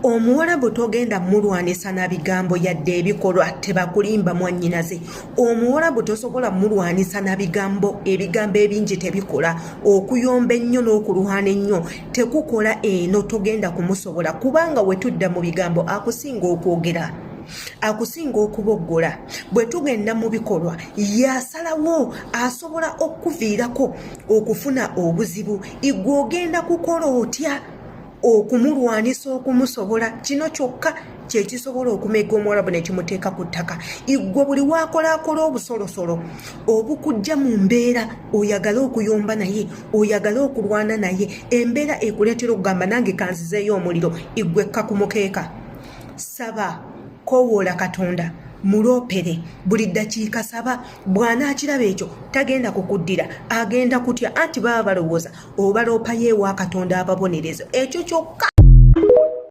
Omuwarabu togenda mulwanisa na bigambo yadde ebikolwa tebakulimba mwannyinaze. Omuwarabu tosobola mulwanisa na bigambo ebingi tebikola. Okuyomba ennyo n'okulwana ennyo tekukola eno togenda kumusobola kubanga we tudda mu bigambo akusinga okwogera. Akusinga okuboggola. Bwe tugenda mu bikolwa yasalawo asobola okuviirako okufuna obuzibu. Igwe ogenda kukola otya okumulwanisa okumusobola? Kino kyokka kyekisobola okumega Omuwarabu ne kimuteeka ku ttaka. Igwe buli wakolaakola obusolosolo obukujja mu mbeera oyagala okuyomba naye, oyagala okulwana naye, embeera ekuleetera okugamba nange kanzizeeyo omuliro, igwe kakumukeeka. Saba, koowoola Katonda, muloopere buli ddakiika saba. Bw'anaakiraba ekyo tagenda kukuddira, agenda kutya anti baba balowooza obaloopa yeewa Katonda ababonerezo. Ekyo kyokka